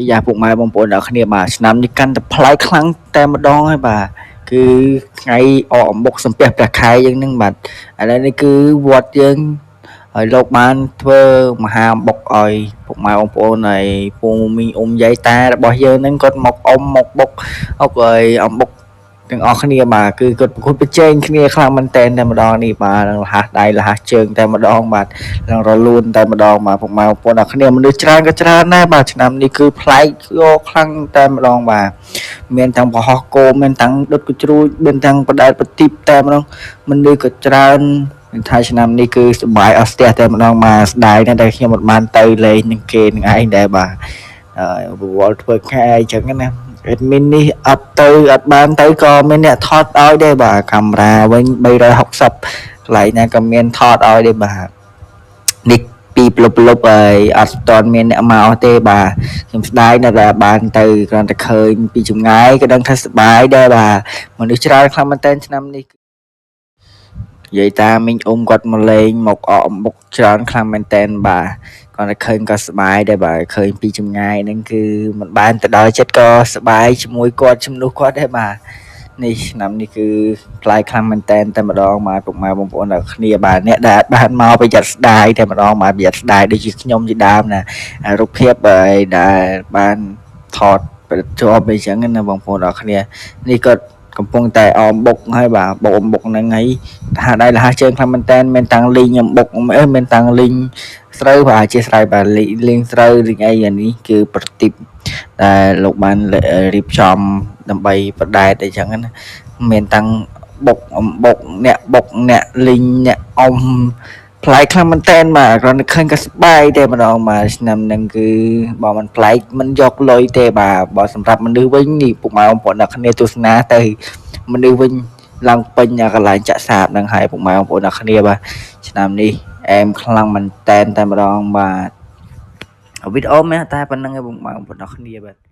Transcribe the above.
យ៉ាពុកម៉ែបងប្អូនអ្នកគ្នាបាទឆ្នាំនេះកាន់តែប្លែកខ្លាំងតែម្ដងហើយបាទគឺថ្ងៃអកអំបុកសំពះព្រះខែយើងហ្នឹងបាទឥឡូវនេះគឺវត្តយើងហើយលោកបានធ្វើមហាអំបុកឲ្យពុកម៉ែបងប្អូនហើយពូមីងអ៊ុំយាយតារបស់យើងហ្នឹងគាត់មកអុំមកបុកអុកឲ្យអំបុកទាំងអស់គ្នាបាទគឺគាត់ប្រកួតប្រជែងគ្នាខ្លាំងមែនតែម្ដងនេះបាទលះដៃលះជើងតែម្ដងបាទនឹងរលូនតែម្ដងបាទពុកម៉ែបងប្អូនអ្នកគ្នាមនុស្សច្រើនក៏ច្រើនដែរបាទឆ្នាំនេះគឺប្លែកយកខ្លាំងតែម្ដងបាទមានទាំងប្រហោះគោមានទាំងដុតកជ្រួចមានទាំងបដែតប្រទីបតែម្ដងមនុស្សក៏ច្រើននឹងថាឆ្នាំនេះគឺសប្បាយអស់ផ្ទះតែម្ដងមកស្ដាយណាស់ដែលខ្ញុំមិនបានទៅលេងនឹងគេនឹងឯងដែរបាទវល់ធ្វើខែអញ្ចឹងណាadmin នេះអត់ទៅអត់បានទៅក៏មានអ្នកថតឲ្យដែរបាទកាមេរ៉ាវិញ360កន្លែងណាក៏មានថតឲ្យដែរបាទនេះពីប្លុបហើយអត់តមានអ្នកមកទេបាទខ្ញុំស្ដាយណាស់ដែលបានទៅគ្រាន់តែឃើញពីចម្ងាយក៏ដឹងថាសប្បាយដែរបាទមនុស្សច្រើនខ្លាំងមែនតើឆ្នាំនេះយាយតាមីងអ៊ុំគាត់មកលេងមកអកអំបុកច្រើនខ្លាំងមែនតើបាទគាត់តែឃើញក៏សប្បាយដែរបាទឃើញពីចម្ងាយហ្នឹងគឺមិនបានទៅដល់ចិត្តក៏សប្បាយជាមួយគាត់ជំនួសគាត់ដែរបាទនេះឆ្នាំនេះគឺប្លែកខ្លាំងមែនតើតែម្ដងបាទពុកម៉ែបងប្អូនអ្នកគ្នាបាទអ្នកដែលបានមកប្រយ័ត្នស្ដាយតែម្ដងបាទប្រយ័ត្នស្ដាយដូចជាខ្ញុំជាដើមណារូបភាពដែលបានថតជាប់អីចឹងណាបងប្អូនអ្នកគ្នានេះក៏កំពុងតែអមបុកហើយបាទបុកអមបុកហ្នឹងហើយថាដៃលះជើងខ្លាំងមែនតើមានតាំងលីងអមបុកមានតាំងលីងស្រូវបាទអធិស្ឋានបាទលីងស្រូវលីងអីអានេះគឺប្រទីបដែលលោកបានរៀបចំដើម្បីបដែតអីចឹងណាមានតាំងបុកអមបុកអ្នកលីងអ្នកអមប្លែកខ្លាំងមែនតើបាទគ្រាន់តែឃើញក៏សប្បាយតែម្ដងបាទឆ្នាំហ្នឹងគឺបើមិនប្លែកមិនយកលុយទេបាទបើសម្រាប់មនុស្សវិញនេះពុកម៉ែបងប្អូនអ្នកគ្នាទស្សនាទៅមនុស្សវិញឡើងពេញកន្លែងចាក់សាបហ្នឹងហើយពុកម៉ែបងប្អូនអ្នកគ្នាបាទឆ្នាំនេះអែមខ្លាំងមែនតែម្ដងបាទវីដេអូមានតែប៉ុណ្្នឹងឯងពុកម៉ែបងប្អូនអ្នកគ្នាបាទ